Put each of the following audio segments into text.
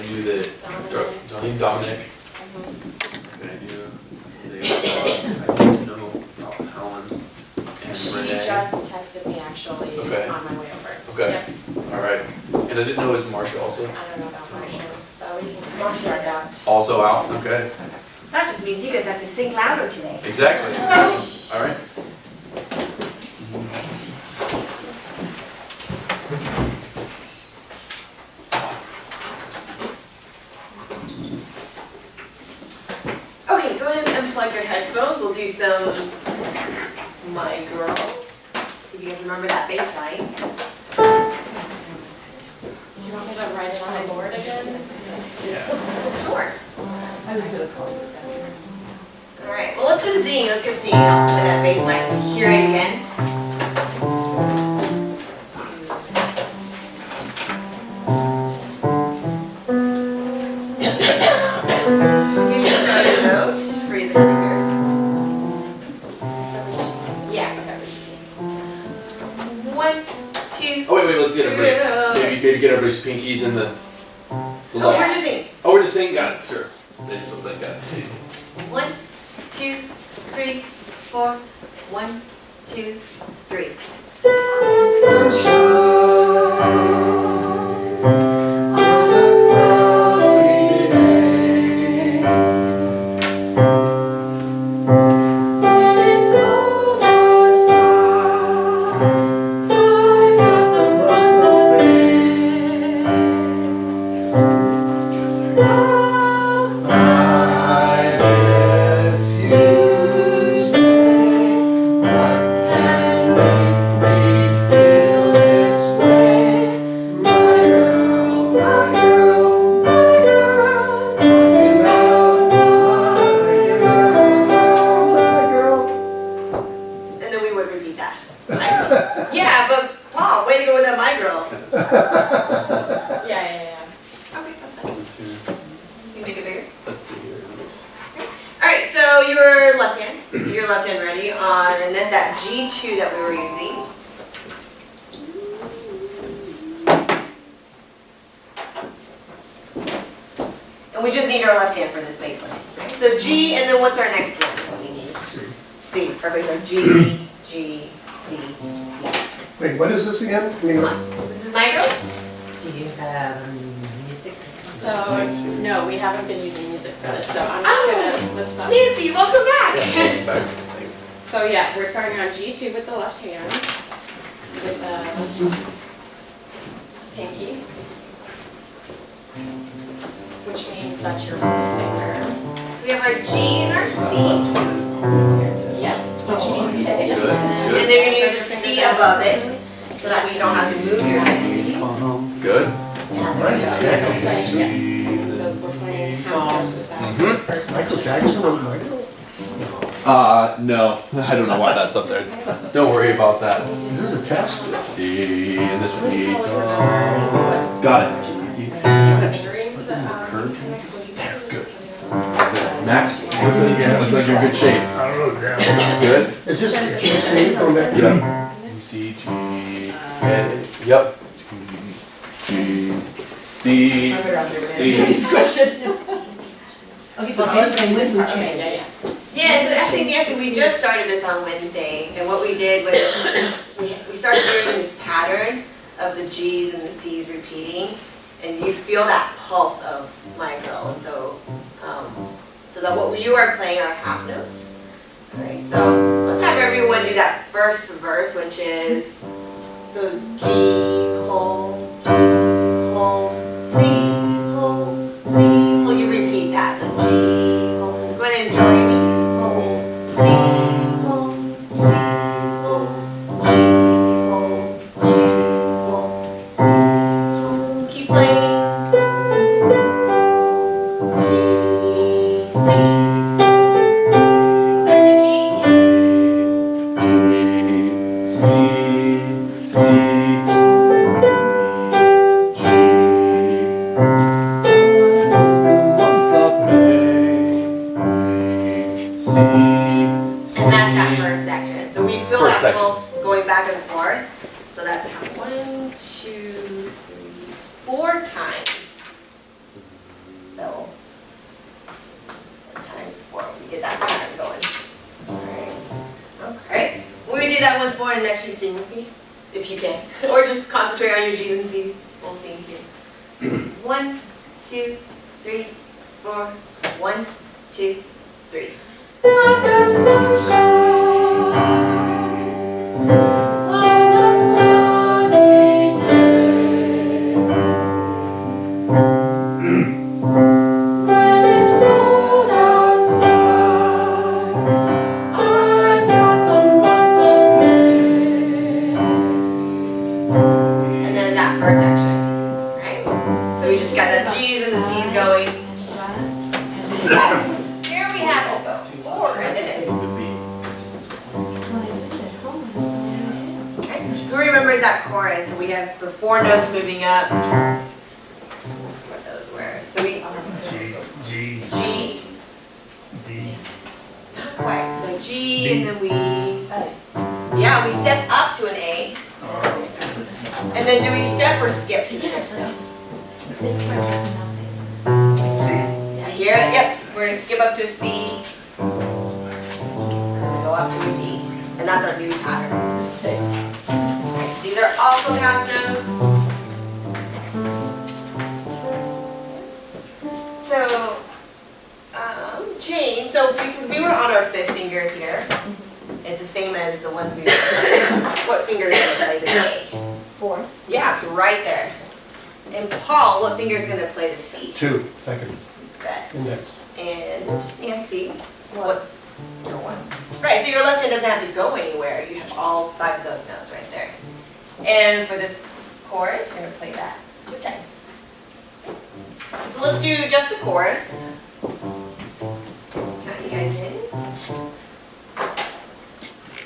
do the Dominic. Okay, I do the I didn't know about Helen and She Renee. just texted me actually Okay. on my way over. Okay. Yep. All right. And I didn't know it was Marsha also. I don't know about Marcia, but we can. Marcia's out. Also out. Okay. That just means you guys have to sing louder today. Exactly. All right. Okay, go ahead and unplug your headphones. We'll do some My Girl. See if you guys remember that bass line. Do you want me to write it on the board again? Sure. I was gonna call you. Alright, well let's go to singing. Let's get singing out with that bass line. So hear it again. So here's your starting note for the singers. Yeah, start with G. 1, 2. Oh wait, let's get everybody. Maybe get everybody's pinkies in the. Oh, we're just singing. Oh, we're just singing. Got it. Sure. Maybe something. Got it. 1, 2, 3, 4. 1, 2, 3. And then we would repeat that. Yeah, but Paul, way to go with that, my girl. Yeah. Okay, that's fine. You make it bigger. Let's see here. Alright, so your left hand, get your left hand ready on that G2 that we were using. And we just need our left hand for this bass line. Right? So G, and then what's our next one that we need? C. C. Perfect, so G, G, C, C. Wait, what is this again? I mean, Come on. This is my girl? Do you have music? So, no, we haven't been using music for this, so I'm just gonna, let's, Nancy, welcome back! so yeah, we're starting on G2 with the left hand, with the pinky, which means that's your finger. We have our G and our C. Yep. Which means Good. And Good. then you're gonna use the C above it, so that way you don't have to move your head. Good. Yeah, Right. Yes, we're playing half notes with that for the first Michael section. Jackson was Michael? No. I don't know why that's up there. Don't worry about that. This is a test. D and this one E. Got it. There, good. Max, looks like you're in good shape. I don't know, damn. Good. It's just G, C, from that. Yeah. C, G, and, yep. G, C, C. Okay, so Well, let's basically, do this when we part. change. Yeah. Yeah, so actually, Nancy, we just started this on Wednesday, and what we did was, we started doing this pattern of the G's and the C's repeating, and you feel that pulse of my girl, and so, so that what you are playing are half notes. Alright, so let's have everyone do that first verse, which is, so G, hold, G, hold, C, hold, C, hold, you repeat that, so G, hold, go ahead and join me, hold, C, hold, C, hold, G, hold, G, hold, C, hold, keep playing, G, C, C, C, want to actually sing with me? If you can. Or just concentrate on your G's and C's. We'll sing too. 1, 2, 3, 4. 1, 2, 3. And there's that first section, right? So we just got the G's and the C's going. Here we have a chorus. Okay. Who remembers that chorus? So we have the 4 notes moving up. What those were. So we G, G, D. not quite. So G, and then we step up to an A. And then do we step or skip to the next note? C. Yeah, here, yep, we're gonna skip up to a C. Go up to a D. And that's our new pattern. Okay. These are also half notes. So, Jane, so because we were on our 5th finger here, it's the same as the ones we were playing. What finger is gonna play the A? 4th. Yeah, it's right there. And Paul, what finger is gonna play the C? 2, second. Bet. Index. And Nancy, what's your 1? Right, so your left hand doesn't have to go anywhere. You have all 5 of those notes right there. And for this chorus, you're gonna play that 2 times. So let's do just the chorus. Count you guys in.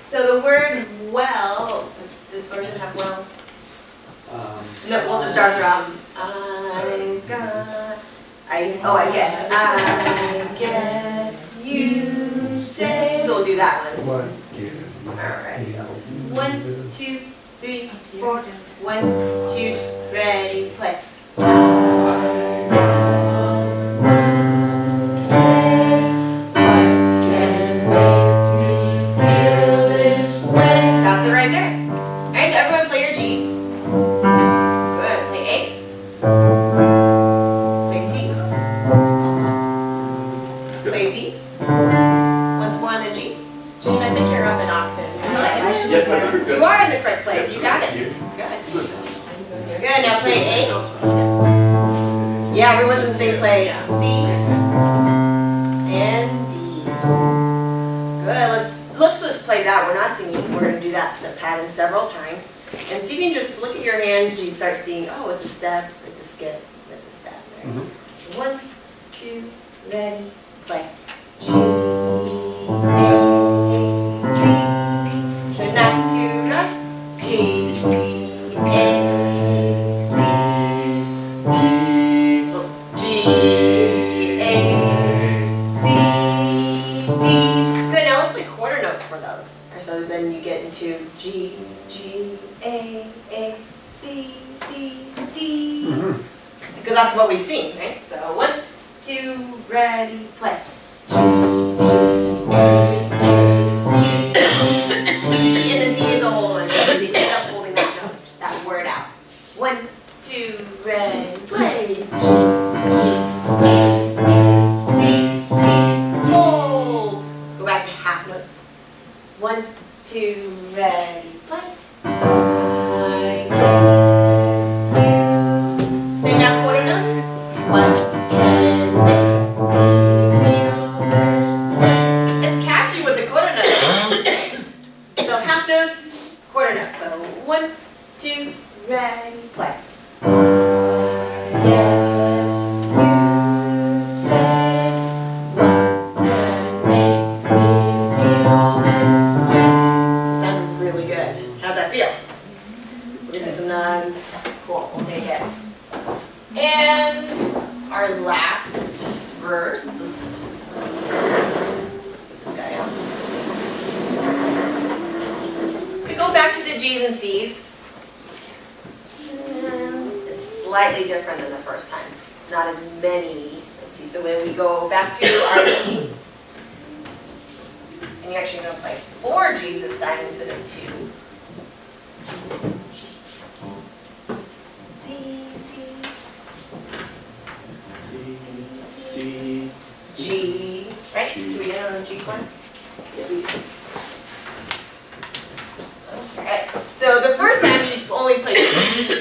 So the word well, does this version have well? No, we'll just start from I guess you say. So we'll do that one. Alright, so 1, 2, 3, 4. 1, 2, ready, play. That's it right there. Alright, so everyone play your G's. Good. Play A. Play C. Play D. Once more on the G. Jean, I think you're up an octave. Yes, I remember. You are in the correct place. You got it. Good. Good. Now play A. Yeah, everyone's in the same place. C and D. Good. Let's just play that. We're not singing. We're going to do that pattern several times. And see if you can just look at your hands and you start seeing, oh, it's a step, it's a skip, it's a step. There. 1, 2, ready, play. G, A, C. Try not to rush. G, A, C, D. Oops. G, A, C, D. Good, now let's play quarter notes for those. So then you get into G, G, A, C, C, D. Because that's what we sing, right? So 1, 2, ready, play. G, G, A, C, D. And the D is a whole one. So you end up holding that note, that word out. 1, 2, ready, play. G, A, C, C. Hold. Go back to half notes. 1, 2, ready, play. I guess you. Sing out quarter notes. What can make me feel this way? It's catchy with the quarter notes. So half notes, quarter notes. So 1, 2, ready, play. I guess you said what can make me feel this way. Sound really good. How's that feel? We're gonna do some nods. Cool, we'll take it. And our last verse. Let's get this guy out. We go back to the G's and C's. It's slightly different than the first time. It's not as many. Let's see. So when we go back to our G, and you're actually going to play 4 G's this time instead of 2. C, C, C, G, right? G. Do we get on the G chord? Yes, we do. Okay, so the first time you only played G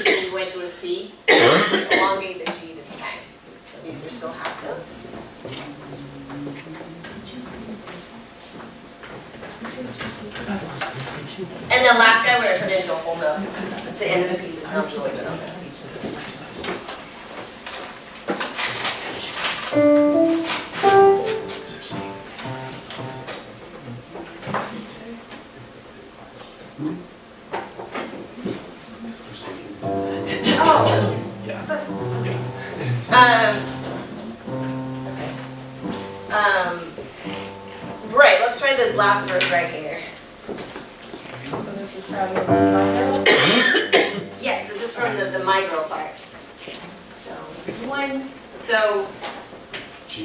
and you went to a C, elongate the G this time. So these are still half notes. And then last guy, we're going to turn it into a whole note. At the end of the piece, it sounds really good on that. Oh. Right, let's try this last verse right here. So this is from My Girl? Yes, this is from the My Girl part. So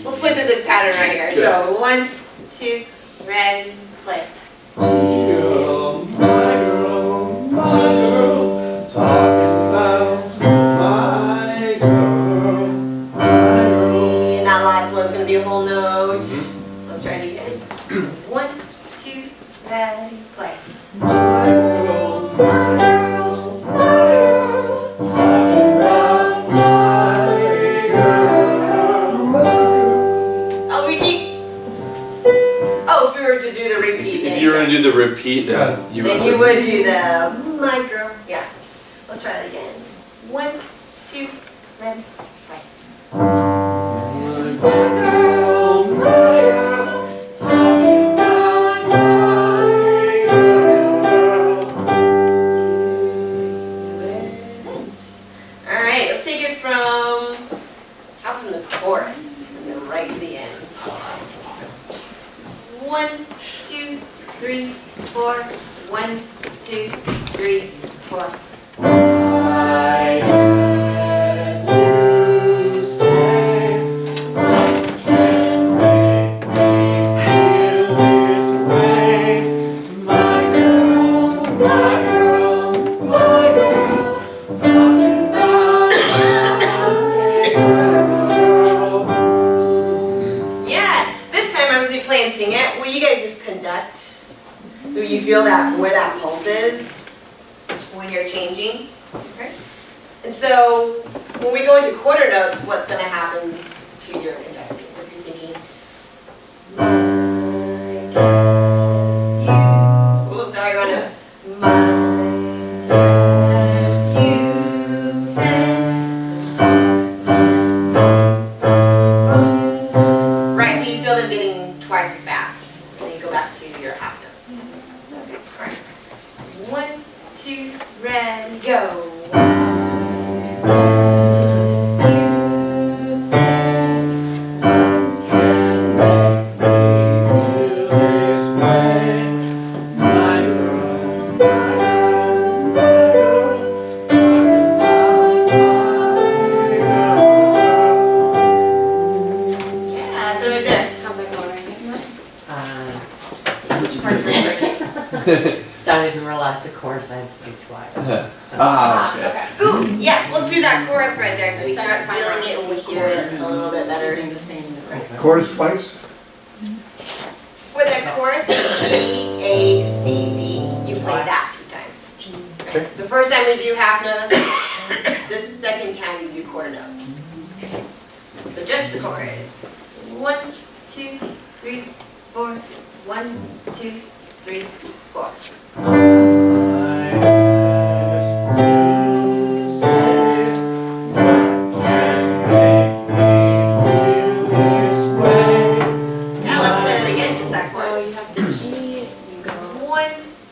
we'll split through this pattern right here. So 1, 2, ready, play. Girl, my girl, my girl, talking about my girl, my girl. And that last one's gonna be a whole note. Let's try it again. 1, 2, ready, play. My girl, my girl, my girl, talking about my girl, my girl. Oh, we keep. Oh, if we were to do the repeat, then If you were gonna do the repeat, then you would do the my girl. Yeah. Let's try that again. 1, 2, ready, play. My girl, my girl, talking about my girl. All right, let's take it from out from the chorus and then right to the end. 1, 2, 3, 4. 1, 2, 3, 4. I guess you say I can't make me feel this way. My girl, my girl, my girl, talking about my girl. Yeah, this time I was going to play and sing it. Will you guys just conduct? So you feel that where that pulse is when you're changing. Okay. And so when we go into quarter notes, what's going to happen to your conducting? So if you're thinking, my guess you. Oh, sorry, run it. My guess you say. Right, so you feel them getting twice as fast. And then you go back to your half notes. Okay, all right. 1, 2, ready, go. Yeah, that's it right there. How's that going? Parts were tricky. So I didn't realize the chorus I had to do twice. So- Ah, okay. Ooh, yes, let's do that chorus right there so we start feeling it and we hear it a little bit better. Using the same note. Chorus twice? For the chorus, G, A, C, D, you play that 2 times. Okay. The first time we do half notes, this second time you do quarter notes. So just the chorus. 1, 2, 3, 4. 1, 2, 3, 4. Now let's play it again, just that So you chorus. have the G, you go 1,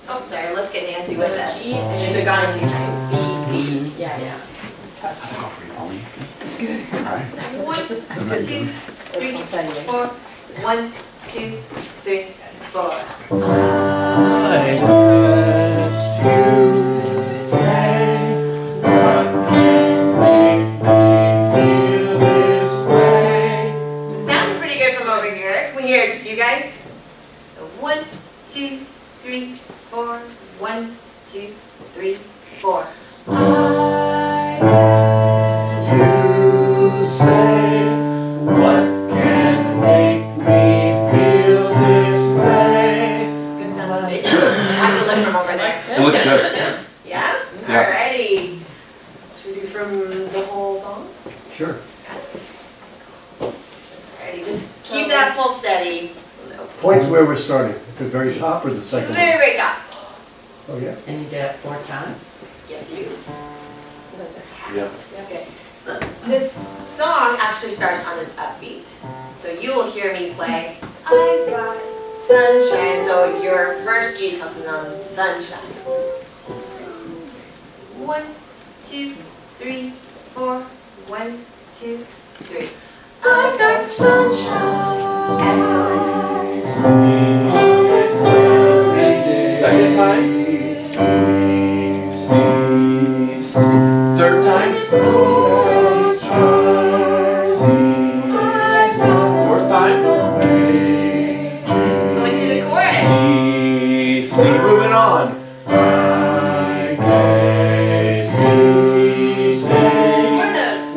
oh sorry, let's get Nancy with us. G, and She's then been gone a few times. C, D. Yeah, yeah. That's all for you, Polly. That's good. Alright. 1, 2, 3, I'll tell you. 4. 1, 2, 3, 4. I guess you say I can't make me feel this way. Sounding pretty good from over here. Can we hear it, just you guys? So 1, 2, 3, 4. 1, 2, 3, say? What can make me feel this way? It's a good sound of bass. I have to lift from over there. It looks good. Yeah? Yeah. Alrighty. Should we do from the whole song? Sure. Alrighty, just keep that pulse steady. Point to where we're starting, at the very top or the To the second very, one? very top. Oh, yeah. And you did it 4 times? Yes, you do. Yeah. Okay. This song actually starts on an upbeat. So you will hear me play, I got sunshine. So your first G comes in on sunshine. 1, 2, 3, 4. 1, 2, 3. I got sunshine. Excellent. Second time. Third time. Fourth time. Go into the chorus. C, moving on. Four notes.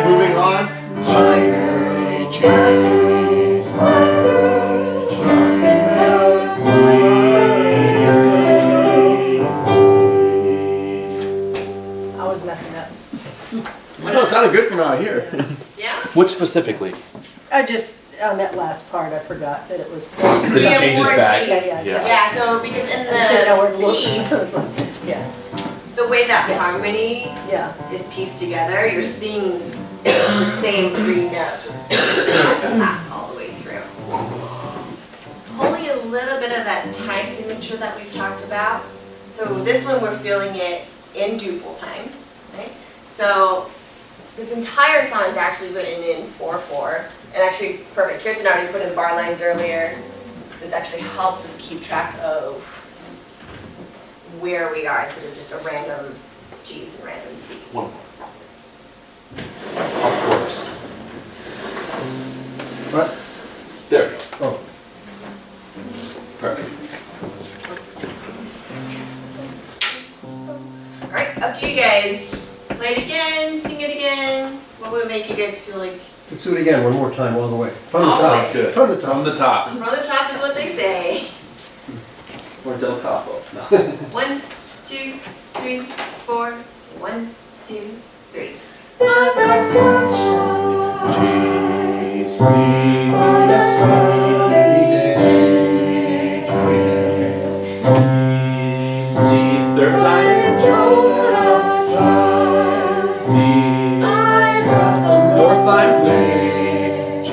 Moving on. I was messing up. No, it sounded good from out here. Yeah? What specifically? I just, on that last part, I forgot that it was. Did it change his back? Yeah. Yeah, so because in I should know where to the look. piece, Yeah, the way that harmony yeah. is pieced together, you're seeing the same 3 notes. It has to pass all the way through. Pulling a little bit of that time signature that we've talked about. So this one we're feeling it in duple time, right? So this entire song is actually written in 4/4, and actually perfect. Kirsten already put in bar lines earlier. This actually helps us keep track of where we are instead of just a random G's and random C's. One more. Of course. What? There we go. Oh, Perfect. Alright, up to you guys. Play it again, sing it again. What would make you guys feel like let's do it again, one more time, all the way. From the All the top. way. Good. From the From top. the top. from the top is what they say. Or Del Capo. 1, 2, 3, 4. 1, 2, 3. I've got sunshine. G, C, C, third time. Fourth time. G,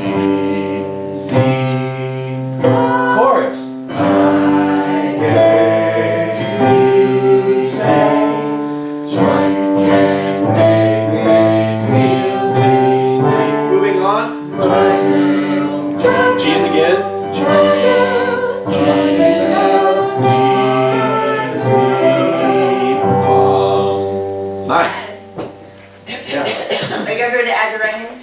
C, chorus. Moving on. G's again. G, G, C, C. Nice. Yeah. Are you guys ready to add your right hand?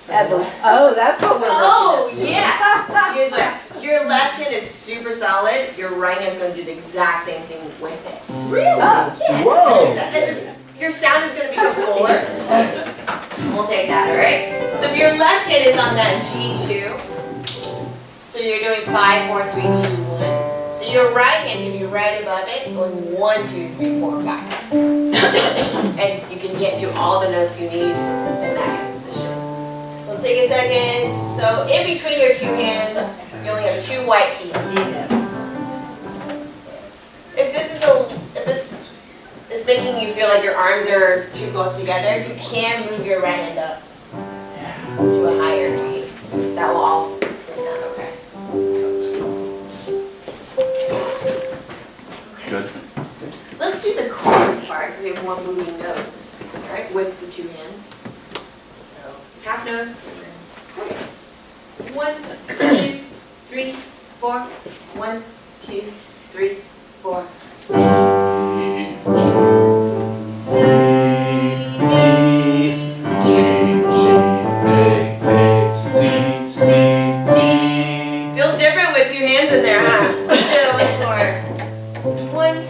Add the, oh, that's what we're Oh, looking at. yeah. Here's what. Your left hand is super solid. Your right hand's going to do the exact same thing with it. Really? Oh. Yeah. Whoa. Your sound is going to become fuller. We'll take that, alright? So if your left hand is on that G2, so you're doing 5, 4, 3, 2, 1. Then your right hand can be right above it, going 1, 2, 3, 4, back. And you can get to all the notes you need in that hand position. So let's take a second. So in between your 2 hands, you only have 2 white keys. If this is making you feel like your arms are too close together, you can move your right hand up to a higher G. That will also still sound okay. Good. Let's do the chorus part because we have more moving notes, right, with the 2 hands. So half notes and then quarter notes. 1, 2, 3, 4. 1, 2, 3, 4. C, D, G, D. Feels different with 2 hands in there, huh? Yeah, once more. 1, 2.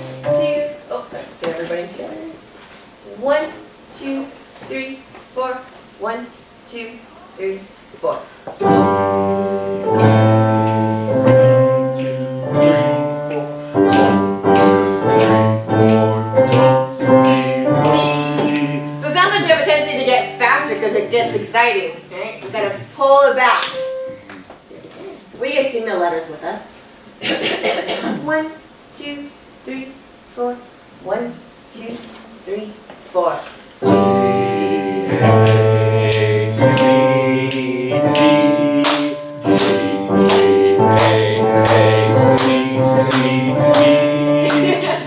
Oh, sorry. Let's get everybody together. 1, 2, 3, 4. 1, 2, 3, 4. So it sounds like we have a tendency to get faster because it gets exciting, right? So we gotta pull it back. Will you guys sing the letters with us? 1, 2, 3, 4. 1, 2, 3, 4.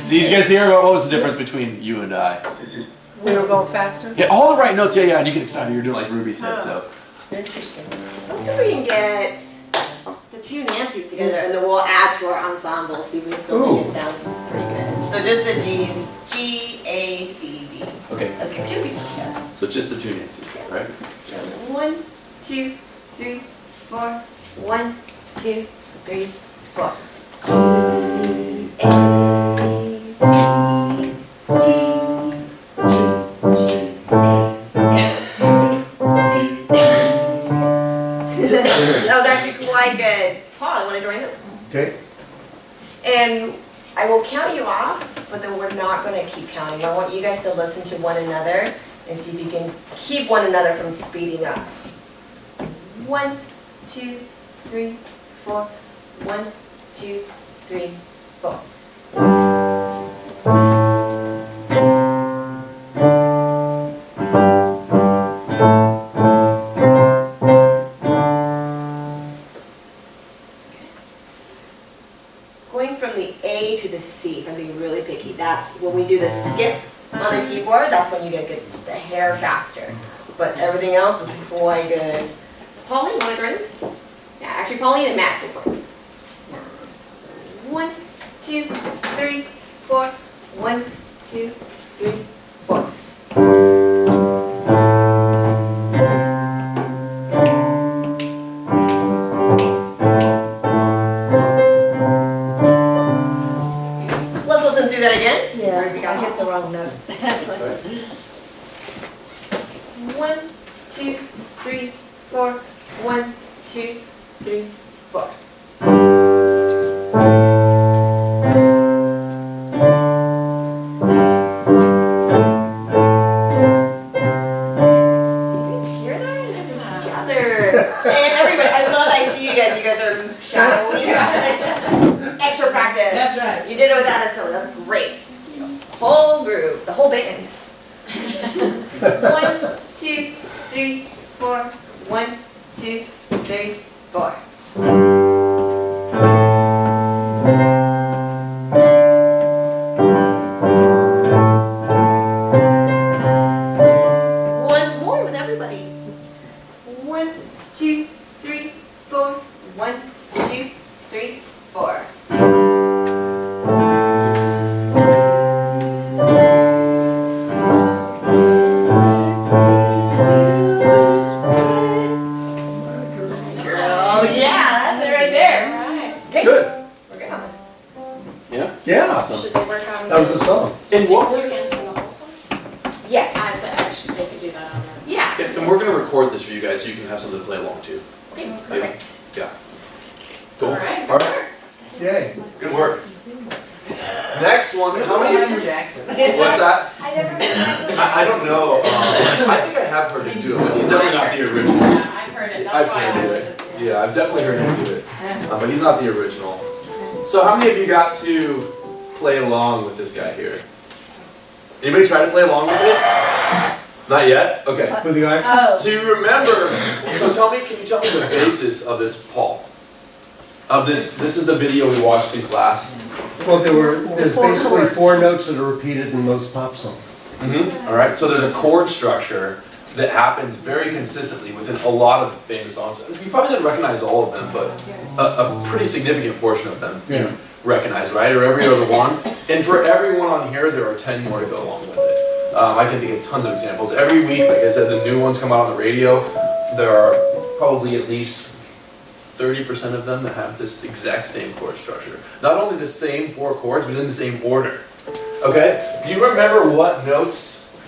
Did you guys hear what was the difference between you and I? We were going faster? Yeah, all the right notes. Yeah, yeah. And you get excited. You're doing like Ruby said. So. Interesting. Let's see if we can get the two Nancys together and then we'll add to our ensemble, see if we still make it sound pretty good. So just the G's, G, A, C, D. Okay. Let's get two people together. So just the two Nancy, right? So 1, 2, 3, 4. 1, 2, 3, 4. A, C, D. That was actually quite good. Paul, want to join them? Okay, And I will count you off, but then we're not going to keep counting. I want you guys to listen to one another and see if you can keep one another from speeding up. 1, 2, 3, 4. 1, 2, 3, 4. Going from the A to the C, if I'm being really picky, that's when we do the skip on the keyboard, that's when you guys get just a hair faster. But everything else was quite good. Pauline, want to join them? Yeah, actually Pauline and Matt go for it. 1, 2, 3, 4. 1, 2, 3, 4. Let's listen to that again. Yeah, We got I hit the wrong note. That's what it is. 1, 2, 3, 4. 1, 2, 3, 4. Did you guys hear that? You guys are together. And everybody, I love that I see you guys. You guys are shadowing. Extra practice. That's right. You did it without us, so that's great. Whole group, the whole band. 1, 2, 3, 4. 1, 2, 3, 4. Once more with everybody. 1, 2, 3, 4. 1, 2, 3, 4. Girl, yeah, that's it right there. Alright. Okay, Good. we're good on this. Yeah. yeah, Awesome. Should they work on? that was the song. And Sing what? two against the whole song? Yes. I said, actually, they could do that on their. Yeah. And we're gonna record this for you guys so you can have something to play along to. Okay, perfect. Yeah. Cool. Alright. All right. Yay. Good work. Next one. How many of you? Jackson. What's that? I never heard I don't know. I think I have heard him do it, but he's definitely not the original. Yeah, I've heard it, I've that's why heard I him do was. it. Yeah, I've definitely heard him do it. But he's not the original. So how many of you got to play along with this guy here? Anybody try to play along with it? Not yet? Okay. With the ice? Oh, So you remember, so tell me, can you tell me the basis of this, Paul? Of this is the video we watched in class. Well, there's Four basically chords. 4 notes that are repeated in most pop songs. All right, so there's a chord structure that happens very consistently within a lot of famous songs. You probably didn't recognize all of them, but a pretty significant portion of them Yeah. you recognize, right? Or every other one. And for every one on here, there are 10 more to go along with it. I can think of tons of examples. Every week, like I said, the new ones come out on the radio. There are probably at least 30% of them that have this exact same chord structure. Not only the same 4 chords, but in the same order. Okay? Do you remember what notes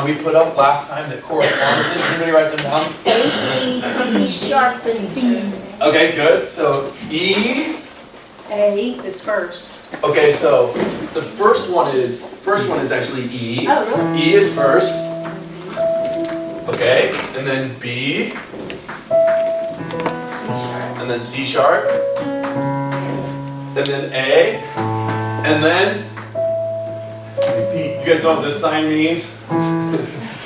we put up last time that correspond with this. Everybody write them down. C sharp and B. Okay, good. So E. A is first. Okay, so the first one is actually E. Oh, really? E is first. Okay, and then B, and then C sharp, and then A, and then you guys know what this sign means?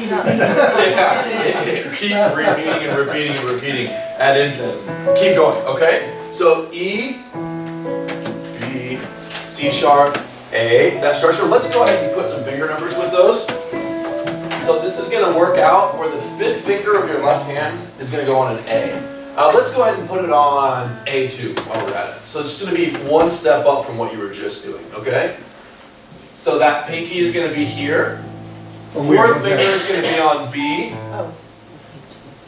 Yeah, keep repeating and repeating and repeating ad infinitum. Keep going, okay? So E, B, C sharp, A, that structure. Let's go ahead and put some finger numbers with those. So this is going to work out where the fifth finger of your left hand is going to go on an A. Let's go ahead and put it on A2 while we're at it. So it's going to be one step up from what you were just doing, okay? So that pinky is going to be here. Fourth finger is going to be on B. Oh.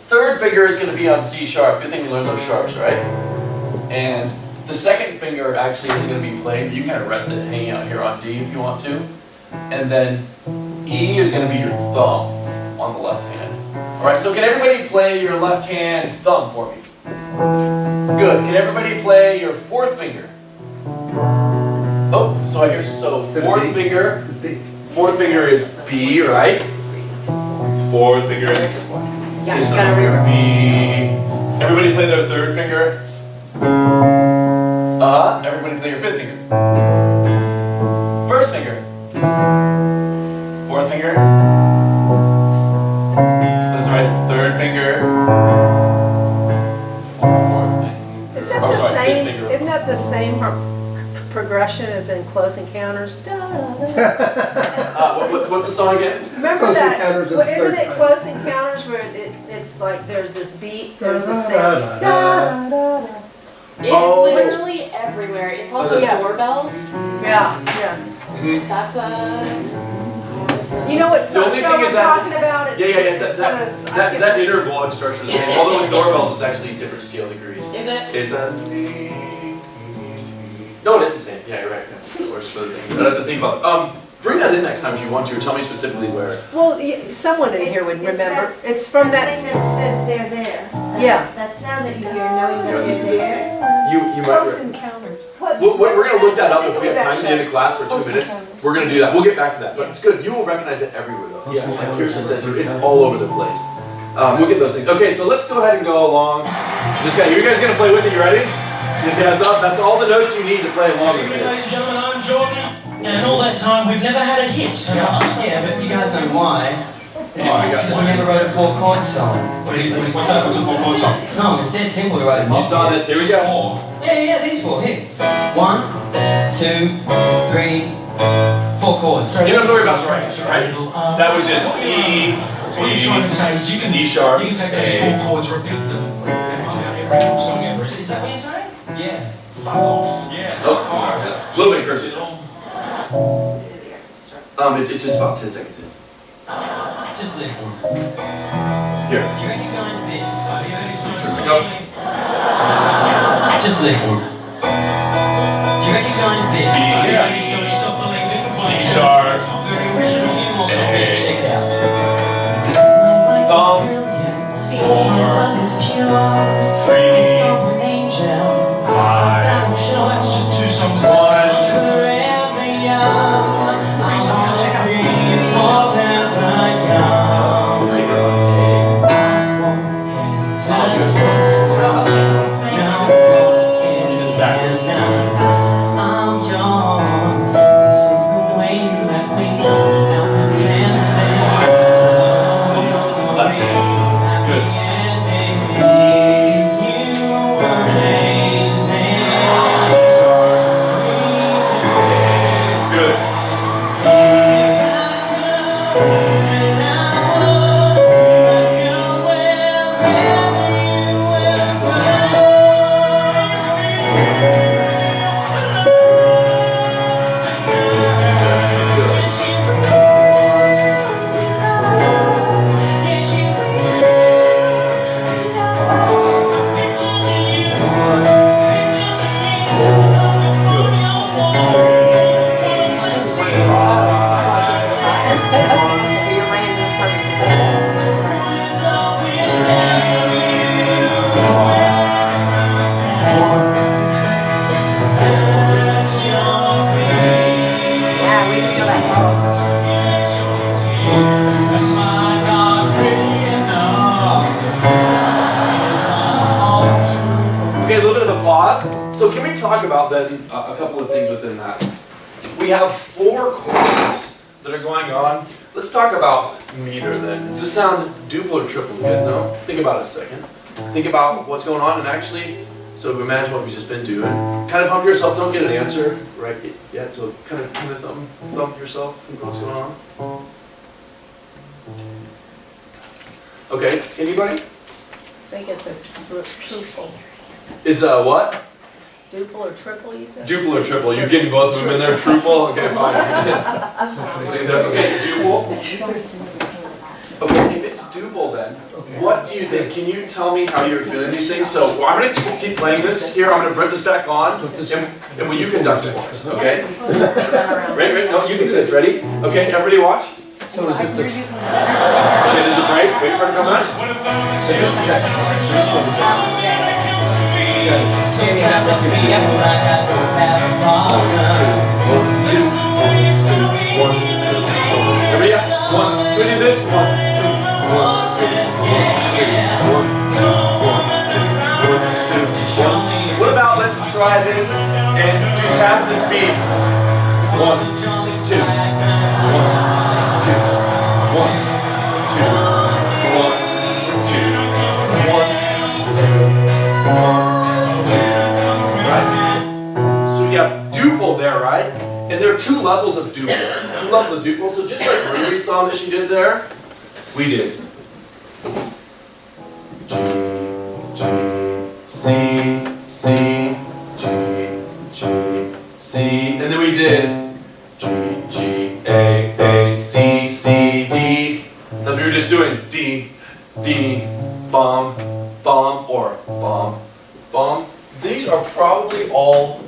Third finger is going to be on C sharp. Good thing you learned those sharps, right? And the second finger actually isn't going to be played, but you can kind of rest it hanging out here on D if you want to. And then E is going to be your thumb on the left hand. Alright, so can everybody play your left hand thumb for me? Good. Can everybody play your fourth finger? Oh, so I hear so fourth finger. Fourth finger is B, right? Fourth finger is Yeah, you gotta reverse. B. Everybody play their third finger. Everybody play your fifth finger. First finger. Fourth finger. That's right, third finger. Fourth finger. Isn't that Oh, the sorry, same? fifth finger. Isn't that the same progression as in Close Encounters? Da, da, da. What's the song again? Remember Close that? Encounters of Well, the isn't Third it Kind. Close Encounters where it's like there's this beat, there's the Da, sound. da, Da, da. da, da. It's Oh. literally everywhere. It's also Yeah. doorbells. Yeah, yeah. That's You know what The only show thing is I'm that's- talking about? It's- Yeah. it's one of those- I can't- That inner block structure is the same. Although with doorbells, it's actually different scale degrees. Is it? It's a. No, it is the same. Yeah, you're right. Yeah. Works for other things. I'd have to think about. Bring that in next time if you want to. Or tell me specifically where. Well, someone in here would remember. It's from that. thing that says they're there. Yeah. That sound that you hear knowing that they're there. You might. Encounters. We're going to look that up if we have time at the end of class for 2 Close minutes. Encounters. We're going to do that. We'll get back to that. But it's good. You will recognize it everywhere though. Close Yeah, like Encounters Kirsten of said the too. Third It's Kind. all over the place. We'll get those things. Okay, so let's go ahead and go along. This guy, you guys going to play with it? You ready? Get your hands up. That's all the notes you need to play along with Ladies and this. gentlemen, I'm Jordan, and all that time we've never had a hit. Yeah, but you guys know why. Oh, I got Because we never wrote a four-chord song. What's that? What's a full chord song? Song, it's dead simple to write a You saw this. Here we go. Yeah, these four, here. 1, 2, 3, 4 chords. You don't have to worry about the right, right? That was just E, What you're trying to say is you can C sharp, you can take those A. four chords, repeat them, and put out every pop song ever. Is that what you're saying? Yeah. Fuck off. Yeah. Oh, a little bit cursing. It's just about 10 seconds in. Just listen. Here. Do you recognize this? Here we go. Just listen. Do you recognize this? Don't stop believing. C sharp. Very original. A few more songs. A. Check it out. Thumb. My love is pure. 3, It's of an angel. 5, Well, that's just two songs. 1. Forever young. Three songs. Be forever young. I won't hesitate. No, So can we talk about then a couple of things within that? We have 4 chords that are going on. Let's talk about meter then. Does this sound duple or triple? You guys know? Think about it a second. Think about what's going on and actually, so imagine what we've just been doing. Kind of hum to yourself, don't get an answer right yet, so kind of thump yourself, think what's going on. Okay, anybody? They get the triple. Is what? Duple or triple, you said? Duple or triple? You're getting both of them in there. Truple? Okay, fine. Okay, duple. Okay, if it's duple then, what do you think? Can you tell me how you're feeling these things? So I'm going to keep playing this here. I'm going to bring this back on, and will you conduct it for us? Okay? Right. No, you can do this. Ready? Okay, everybody watch. So is it the, Okay, there's a break. Wait for it to come on. Sometimes I feel like I don't have a problem. Everybody up. 1. We do this. 1, 2, 1, 2, 1, 2, 1, 2, 1, 2. What about let's try this and do half the speed. 1, 2, 1, 2, 1, 2, 1, 2, 1, 2. Right? So we have duple there, right? And there are 2 levels of duple. 2 levels of duple. So just like Ruby's song that she did there, we did G, G, C, C, G, G, C, and then we did G, G, A, C, C, D. As we were just doing D, D, bum, bum, or bum, bum. These are probably all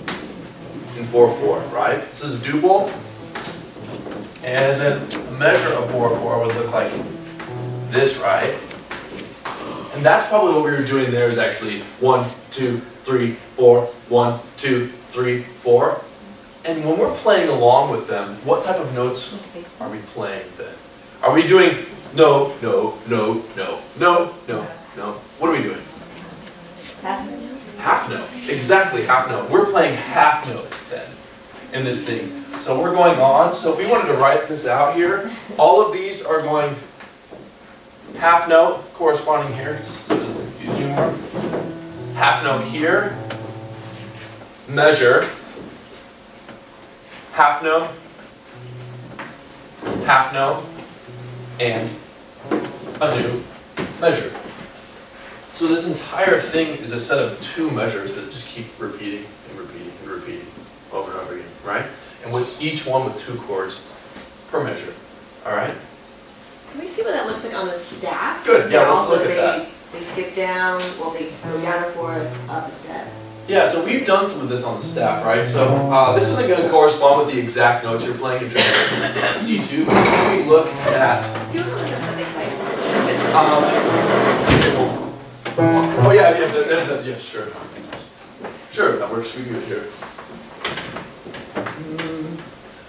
in 4/4, right? This is duple. And then a measure of 4/4 would look like this, right? And that's probably what we were doing there is actually 1, 2, 3, 4, 1, 2, 3, 4. And when we're playing along with them, what type of notes are we playing then? Are we doing no, no, no, no, no, no, no? What are we doing? Half note. Exactly, half note. We're playing half notes then in this thing. So we're going on. So if we wanted to write this out here, all of these are going half note corresponding here. Just to confuse you more. Half note here. Measure. Half note. Half note. And a new measure. So this entire thing is a set of 2 measures that just keep repeating and repeating and repeating over and over again, right? And with each one with 2 chords per measure, all right? Can we see what that looks like on the staff? Good, yeah, let's look at They that. skip down, well, they go down or forward up a step. Yeah, so we've done some of this on the staff, right? So this isn't going to correspond with the exact notes you're playing in terms of C2, but if we look at Do you know what they play? oh yeah, there's a, yeah, sure. Sure, that works for you here.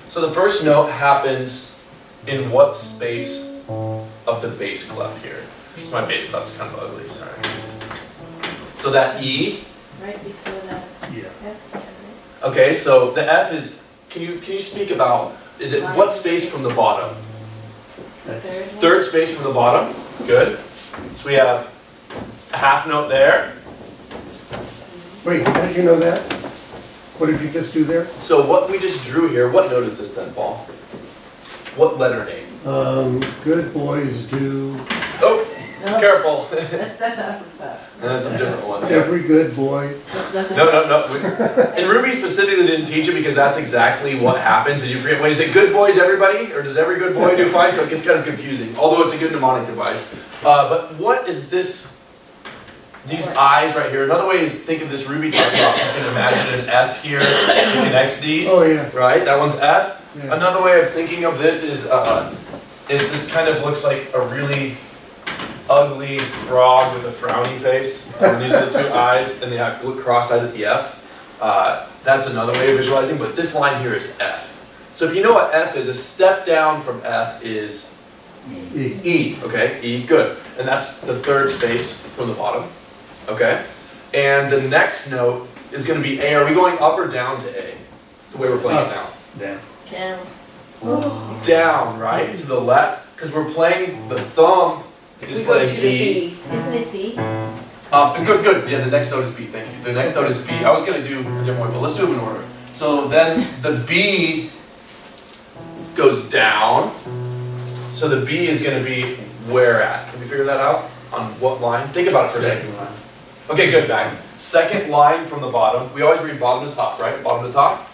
So the first note happens in what space of the bass clef here? So my bass clef's kind of ugly, sorry. So that E, Right before that. yeah. F, okay, so the F is, can you speak about, is it what space from the bottom? That's, Third space from the bottom, good. So we have a half note there. wait, how did you know that? What did you just do there? So what we just drew here, what note is this then, Paul? What letter name? Good boys do, Oh, No. careful. That's not the stuff. And then some different ones here. every good boy. No. And Ruby specifically didn't teach it because that's exactly what happens. Did you forget when you say good boys everybody? Or does every good boy do fine? So it gets kind of confusing, although it's a good mnemonic device. But what is this? These I's right here. Another way is think of this Ruby talked about. You can imagine an F here that connects these. Oh, yeah. Right? That one's F. Yeah. Another way of thinking of this is this kind of looks like a really ugly frog with a frowny face. And these are the 2 eyes, and they have cross-eyed at the F. That's another way of visualizing, but this line here is F. So if you know what F is, a step down from F is E. E, okay? E, good. And that's the 3rd space from the bottom, okay? And the next note is gonna be A. Are we going up or down to A? The way we're playing it now. Down. Down. Down, right, to the left, because we're playing, the thumb is We go playing to the B. B. Isn't it B? Good, yeah, the next note is B, thank you. The next note is B. I was gonna do a different one, but let's do them in order. So then the B goes down. So the B is gonna be where at? Can we figure that out? On what line? Think about it for a second. Okay, good, back. Second line from the bottom. We always read bottom to top, right? Bottom to top.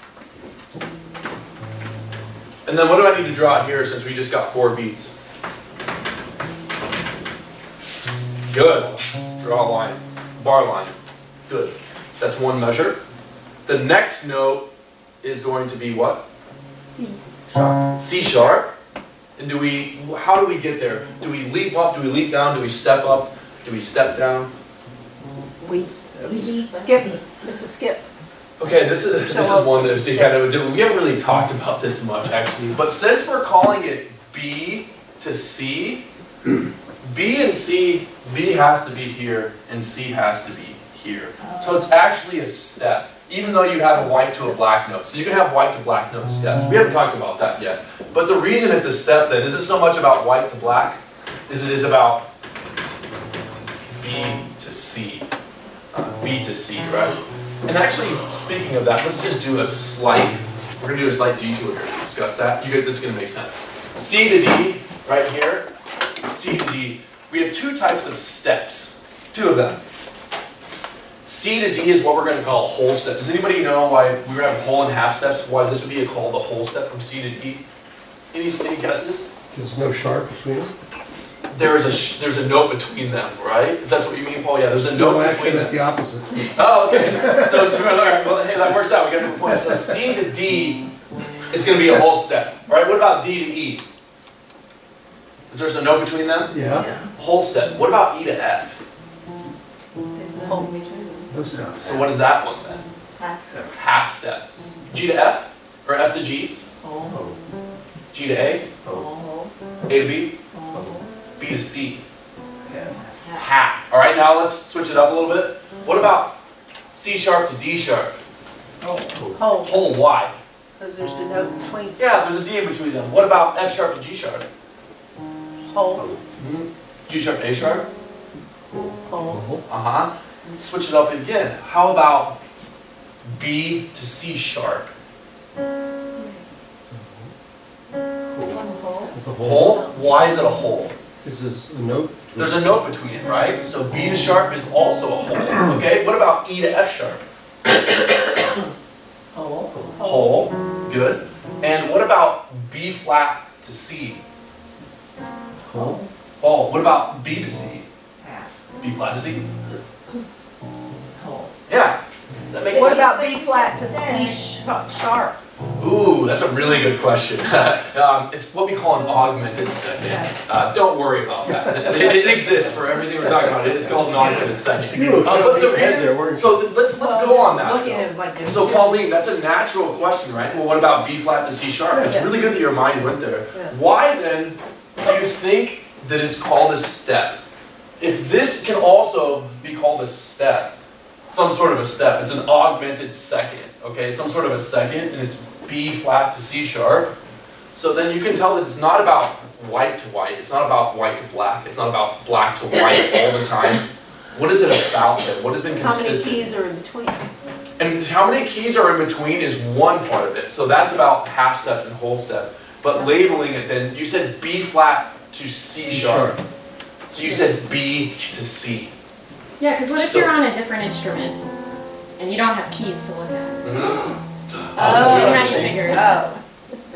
And then what do I need to draw here since we just got 4 beats? Good. Draw a line. Bar line. Good. That's one measure. The next note is going to be what? C. C sharp. And how do we get there? Do we leap up? Do we leap down? Do we step up? Do we step down? We skip, it's a skip. Okay, this is one that we kind of do. We haven't really talked about this much actually, but since we're calling it B to C, B and C, B has to be here and C has to be here. So it's actually a step, even though you have a white to a black note. So you can have white to black note steps. We haven't talked about that yet. But the reason it's a step then isn't so much about white to black as it is about B to C. B to C, right? And actually, speaking of that, let's just do a slight, we're going to do a slight detour here to discuss that. This is going to make sense. C to D, right here, C to D, we have 2 types of steps, 2 of them. C to D is what we're going to call a whole step. Does anybody know why we have whole and half steps, why this would be called a whole step from C to D? Any guesses? There's no sharp between them? There's a note between them, right? If that's what you mean, Paul? Yeah, there's a note No, between actually, them. the opposite. Oh, okay. So, all right, well, hey, that works out. We got the point. So C to D is going to be a whole step. All right, what about D to E? Is there a note between them? Yeah, Whole step. What about E to F? There's nothing between them. no stop. So what is that one then? Half. Half step. G to F? Or F to G? Oh. G to A? Oh. A to B? Oh. B to C? Half. All right, now let's switch it up a little bit. What about C sharp to D sharp? Whole, Whole. Why? because there's a note between Yeah, there's a D in between them. What about F sharp to G sharp? whole, G sharp to A sharp? whole. Uh-huh. Switch it up again. How about B to C sharp? One hole. It's a Whole? Why is it a whole? This is a note. There's a note between it, right? So B to sharp is also a whole. Okay, what about E to F sharp? Hole. Whole. Good. And what about B flat to C? Hole. Oh, what about B to C? Half. B flat to C? Hole. Yeah. Does that make What sense? about B flat to C sharp? Ooh, that's a really good question. It's what we call an augmented second. Don't worry about that. It exists for everything we're talking about. It's called an augmented second. You were But the just ahead there, reason, weren't you? so let's go on that. Looking at it, it was like there's So two. Pauline, that's a natural question, right? Well, what about B flat to C sharp? It's Yeah. really good that your mind went there. Yeah. Why then do you think that it's called a step? If this can also be called a step, some sort of a step, it's an augmented second, okay? Some sort of a second, and it's B flat to C sharp. So then you can tell that it's not about white to white, it's not about white to black, it's not about black to white all the time. What is it about then? What has been How many consistent? keys are in between? And how many keys are in between is one part of it. So that's about half step and whole step. But labeling it then, you said B flat to C sharp. So you said B to C. Yeah, because what if So- you're on a different instrument and you don't have keys to look at? Oh, How do you figure it out?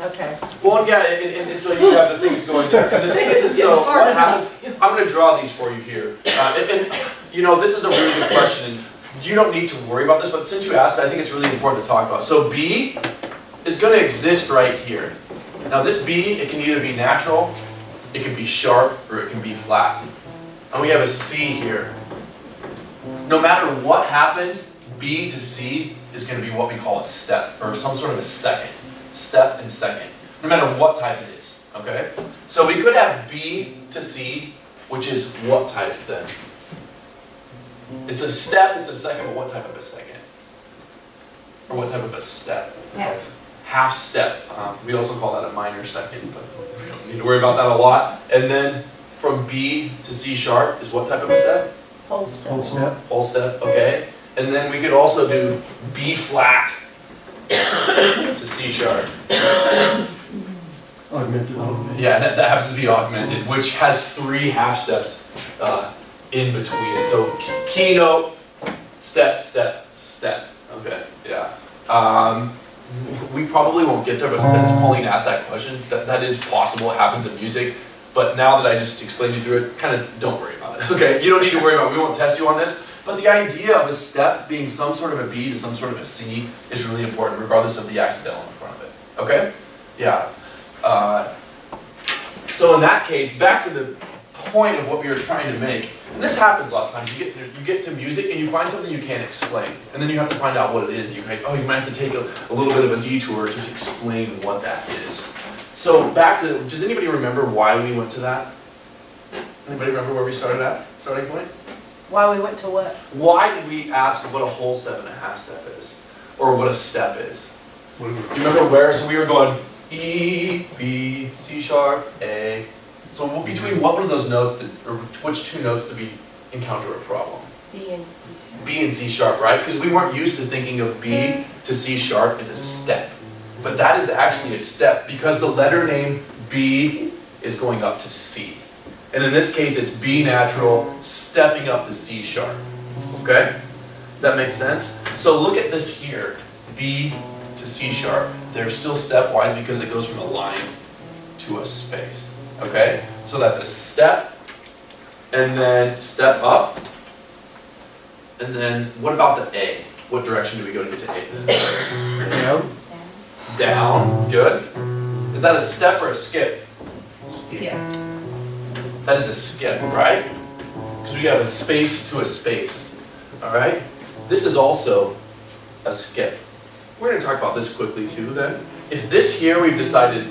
Oh, okay. Well, yeah, and so you have the things going there. And the thing is so what happens, I'm going to draw these for you here. And you know, this is a really good question. And you don't need to worry about this, but since you asked, I think it's really important to talk about. So B is going to exist right here. Now this B, it can either be natural, it can be sharp, or it can be flat. And we have a C here. No matter what happens, B to C is going to be what we call a step, or some sort of a second. Step and second. No matter what type it is, okay? So we could have B to C, which is what type then? It's a step, it's a second, but what type of a second? or what type of a step? Half. Half step. We also call that a minor second, but we don't need to worry about that a lot. And then from B to C sharp is what type of a step? Whole step. Whole step. Whole step, okay. And then we could also do B flat to C sharp. Augmented. Yeah, that happens to be augmented, which has 3 half steps in between it. So keynote, step, step, step. Okay, yeah. We probably won't get there, but since Pauline asked that question, that is possible. It happens in music. But now that I just explained you through it, kind of don't worry about it. Okay, you don't need to worry about it. We won't test you on this. But the idea of a step being some sort of a B to some sort of a C is really important, regardless of the accidental in front of it. Okay? Yeah. So in that case, back to the point of what we were trying to make. And this happens lots of times. You get to music and you find something you can't explain, and then you have to find out what it is. And you might have to take a little bit of a detour to explain what that is. So back to, does anybody remember why we went to that? Anybody remember where we started at? Starting point? Why we went to what? Why did we ask what a whole step and a half step is? Or what a step is? You remember where? So we were going E, B, C sharp, A. So between what one of those notes, or which 2 notes did we encounter a problem? B and C. B and C sharp, right? Because we weren't used to thinking of B to C sharp as a step. But that is actually a step because the letter name B is going up to C. And in this case, it's B natural stepping up to C sharp. Okay? Does that make sense? So look at this here. B to C sharp. They're still stepwise because it goes from a line to a space. Okay? So that's a step, and then step up. And then what about the A? What direction do we go to get to A then? Down. Down. Good. Is that a step or a skip? Skip. That is a skip, right? Because we have a space to a space. Alright? This is also a skip. We're going to talk about this quickly too then. If this here we've decided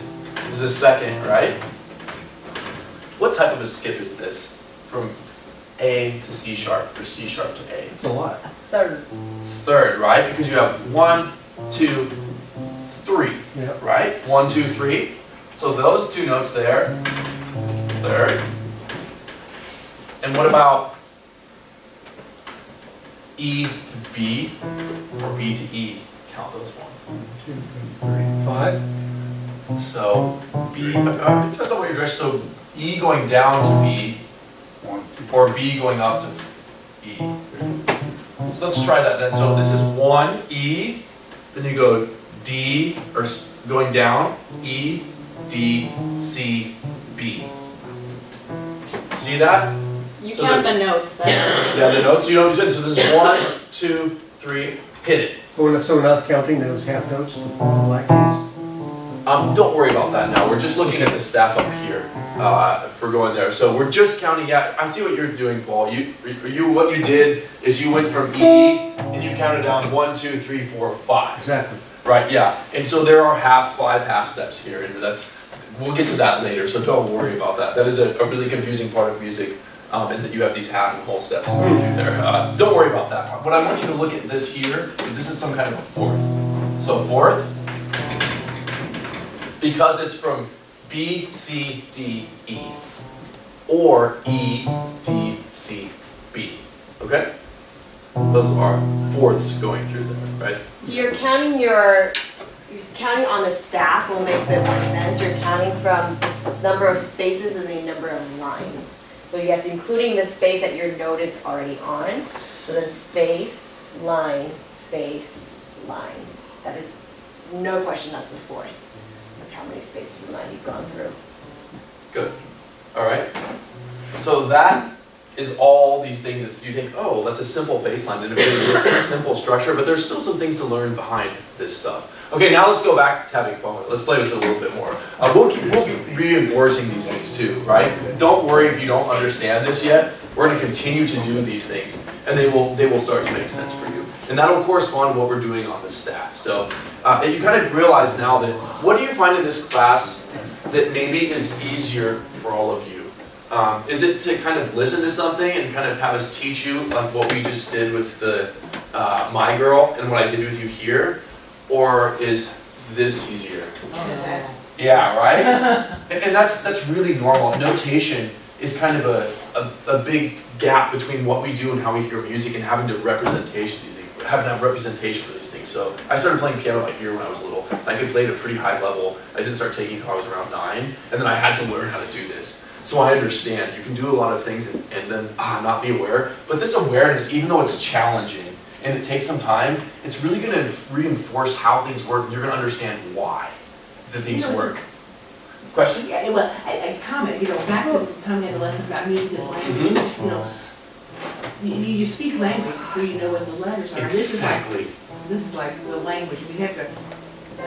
is a second, right? What type of a skip is this? From A to C sharp or C sharp to A? It's a lot. Third. Third, right? Because you have 1, 2, 3, Yeah. right? 1, 2, 3. So those 2 notes there, third. And what about E to B or B to E? Count those ones. 1, 2, 3, 4, 5. So B, it depends on what your direction. So E going down to B, or B going up to E. So let's try that then. So this is 1, E, then you go D, or going down, E, D, C, B. See that? You So count there's- the notes then. Yeah, the notes, you know what I'm saying? So this is 1, 2, 3, hit it. So we're not counting those half notes, the black keys? Don't worry about that now. We're just looking at the staff up here for going there. So we're just counting out. I see what you're doing, Paul. What you did is you went from E and you counted down 1, 2, 3, 4, 5. Exactly. Right? Yeah. And so there are 5 half steps here, and we'll get to that later. So don't worry about that. That is a really confusing part of music, and that you have these half and whole steps going through there. Don't worry about that part. What I want you to look at this here is this is some kind of a fourth. So fourth. Because it's from B, C, D, E, or E, D, C, B, okay? Those are fourths going through there, right? So you're counting on the staff will make a bit more sense. You're counting from the number of spaces and the number of lines. So yes, including the space that your note is already on. So then space, line. That is no question, that's the fourth. That's how many spaces in line you've gone through. Good, all right? So that is all these things that you think, oh, that's a simple baseline, and it really is a simple structure, but there's still some things to learn behind this stuff. Okay, now let's go back to having fun with it. Let's play with it a little bit more. We'll be reinforcing these things too, right? Don't worry if you don't understand this yet. We're going to continue to do these things, and they will start to make sense for you. And that'll correspond to what we're doing on the staff. So you kind of realize now that, what do you find in this class that maybe is easier for all of you? Is it to kind of listen to something and kind of have us teach you, like what we just did with the My Girl and what I did with you here? or is this easier? Okay. Yeah, right? And that's really normal. Notation is kind of a big gap between what we do and how we hear music and having to have representation for these things. So I started playing piano by ear when I was little. I could play at a pretty high level. I didn't start taking until I was around 9, and then I had to learn how to do this. So I understand you can do a lot of things and then not be aware. But this awareness, even though it's challenging and it takes some time, it's really going to reinforce how things work, and you're going to understand why the things work. Question? Yeah, well, I comment, back to the time we had the lesson about music as language, you speak language before you know what the letters are. Exactly. This is like the language, we have to.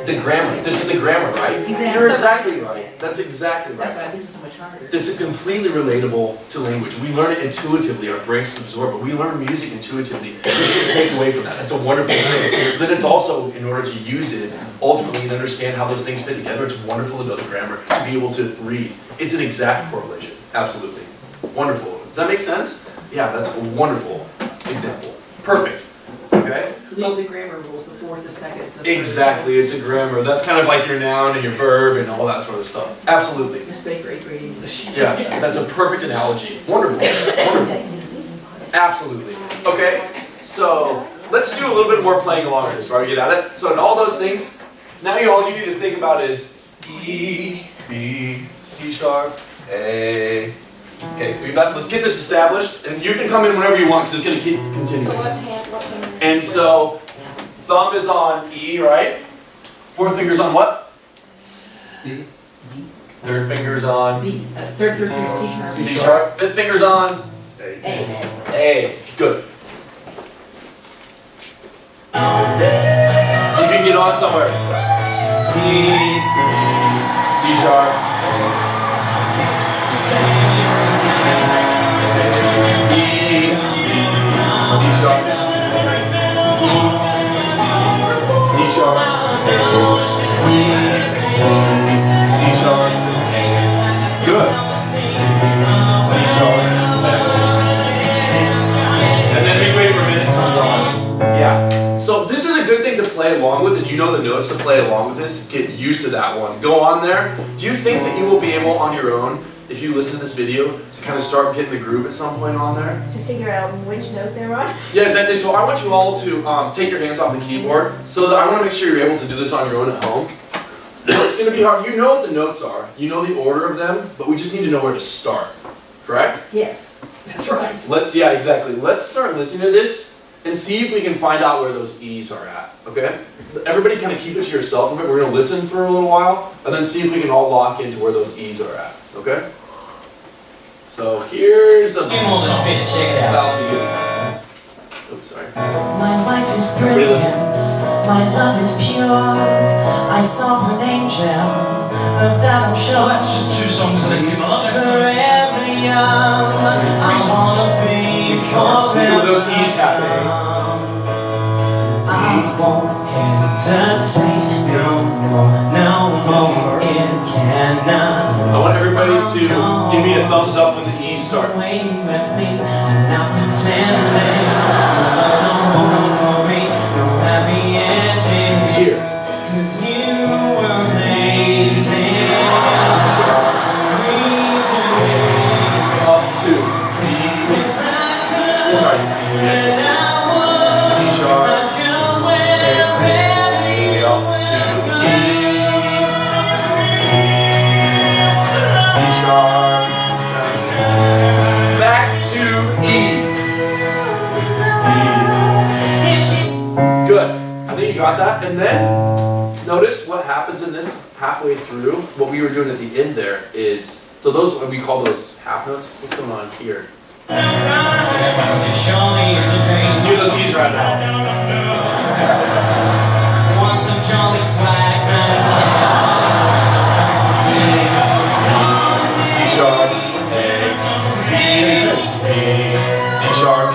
The grammar. This is the grammar, right? Exactly. You're exactly right. That's exactly right. That's why this is so much harder. This is completely relatable to language. We learn it intuitively, our brains absorb it. We learn music intuitively. We should take away from that. That's a wonderful thing. Then it's also, in order to use it, ultimately, and understand how those things fit together, it's wonderful to know the grammar, to be able to read. It's an exact correlation. Absolutely. Wonderful. Does that make sense? Yeah, that's a wonderful example. Perfect. Okay? So the grammar rules, the fourth, the second, the third. Exactly, it's a grammar. That's kind of like your noun and your verb and all that sort of stuff. Absolutely. Just great English. Yeah, that's a perfect analogy. Wonderful, wonderful. Absolutely. Okay, so let's do a little bit more playing along with this, right? We get at it. So in all those things, now all you need to think about is E, B, C sharp, A. Okay, let's get this established, and you can come in whenever you want because it's going to keep continuing. So what hand? And so, thumb is on E, right? Fourth finger's on what? E. Third finger's on B, third, C sharp. C sharp. Fifth finger's on A. A. Good. See if you can get on somewhere. E, C sharp. E, C sharp, C sharp, C sharp, good, C sharp, and then we wait for a minute until it's on. Yeah. So this is a good thing to play along with, and you know the notes to play along with this. Get used to that one. Go on there. Do you think that you will be able on your own, if you listen to this video, to kind of start getting the groove at some point on there? To figure out which note they're on? Yeah, exactly. So I want you all to take your hands off the keyboard, so that I want to make sure you're able to do this on your own at home. It's going to be hard. You know what the notes are. You know the order of them, but we just need to know where to start. Correct? Yes, that's right. Yeah, exactly. Let's start listening to this and see if we can find out where those E's are at. Okay? Everybody kind of keep it to yourself a bit. We're going to listen for a little while, and then see if we can all lock into where those E's are at. Okay? So here's a You won't song fit, check it out. about the... Oops, sorry. My life is brilliant, my love is pure. I saw an angel, of that I'm sure. Well, that's just 2 songs that I see my love. Forever young, I wanna be forever those E's happening. I won't hesitate no more, it cannot. I want everybody to give me a thumbs up when the E's start. Away with me, not pretending. No happy ending. Here. 'Cause you were amazing. Up to B. Sorry. C sharp. A. Up to E. C sharp. Back to E. Good. I think you got that. And then notice what happens in this halfway through. What we were doing at the end there is, so those, we call those half notes. What's going on here? See those E's right now. Want some jolly swag, C sharp, A, C sharp.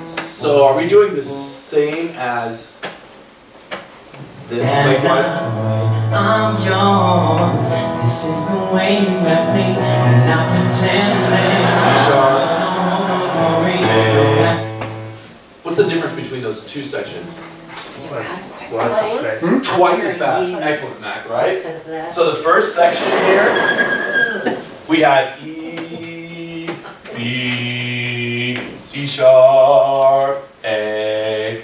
So are we doing the same as this lengthwise? I'm yours. This is the way you left me. Not pretending. C sharp. No worry. What's the difference between those two sections? Twice as fast. Excellent, Mac, right? Instead of that. So the first section here, we got E, B, C sharp, A.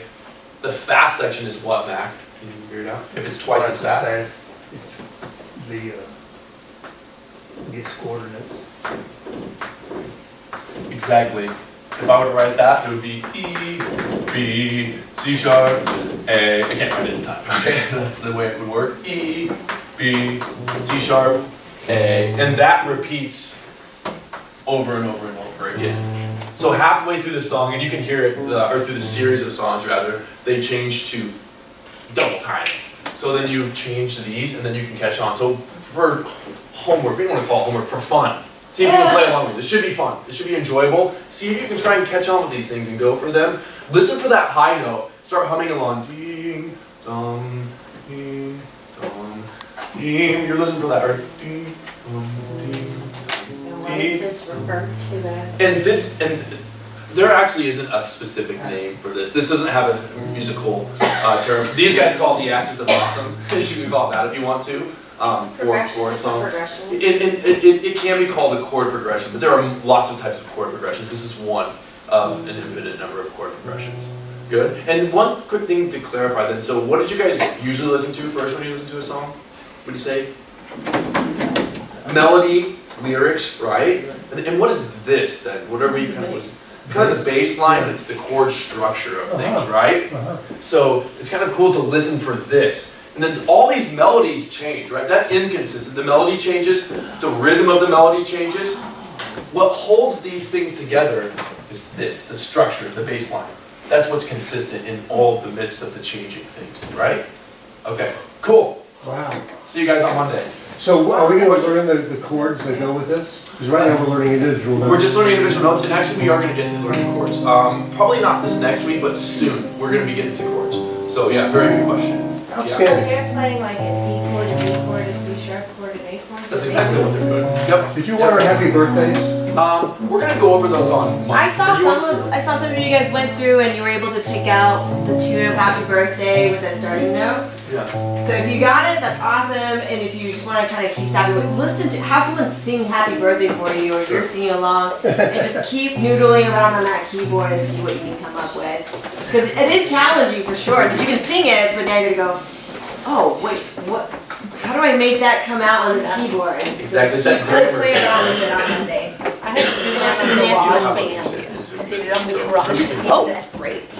The fast section is what, Mac? Can you figure it out? If it's twice as fast? It's the, its coordinates. Exactly. If I were to write that, it would be E, B, C sharp, A. I can't write it in time, okay? That's the way it would work. E, B, C sharp, A. And that repeats over and over and over again. So halfway through the song, and you can hear it, or through the series of songs rather, they change to double time. So then you change these, and then you can catch on. So for homework, we don't want to call it homework, for fun. See if you can play along with it. It should be fun. It should be enjoyable. See if you can try and catch on with these things and go for them. Listen for that high note. Start humming along. Ding, dong, ding, dong, ding. You're listening for that, right? Ding, dong, ding, And what does this refer to as? and this, and there actually isn't a specific name for this. This doesn't have a musical term. These guys call it the axis of awesome. You can call it that if you want to. For a song. Progression. It can be called a chord progression, but there are lots of types of chord progressions. This is one of an infinite number of chord progressions. Good. And one quick thing to clarify then. So what did you guys usually listen to first when you listen to a song? What do you say? Melody, lyrics, right? And what is this then? Whatever you kind of listen. Kind of the bass line, it's the chord structure of things, right? So it's kind of cool to listen for this. And then all these melodies change, right? That's inconsistent. The melody changes, the rhythm of the melody changes. What holds these things together is this, the structure, the bass line. That's what's consistent in all the midst of the changing things, right? Okay, cool. Wow. See you guys on Monday. So are we going to learn the chords that go with this? Because right now we're learning individual notes. We're just learning individual notes, and actually we are going to get to learning chords. Probably not this next week, but soon we're going to be getting to chords. So yeah, very good question. Outstanding. So they're playing like a B chord, a B chord, a C sharp chord, an A chord? That's exactly what they're doing. Yep. Did you want our happy birthdays? We're gonna go over those on Monday. I saw some of you guys went through and you were able to pick out the tune of Happy Birthday with a starting note. Yeah. So if you got it, that's awesome. And if you just want to kind of keep tapping with, have someone sing Happy Birthday for you, or you're singing along, and just keep noodling around on that keyboard and see what you can come up with. Because it is challenging for sure. Because you can sing it, but now you gotta go, oh wait, what? How do I make that come out on the keyboard? Exactly. That's Keep great. play around with it on Monday. I had to do that in the garage band. Oh, that's great.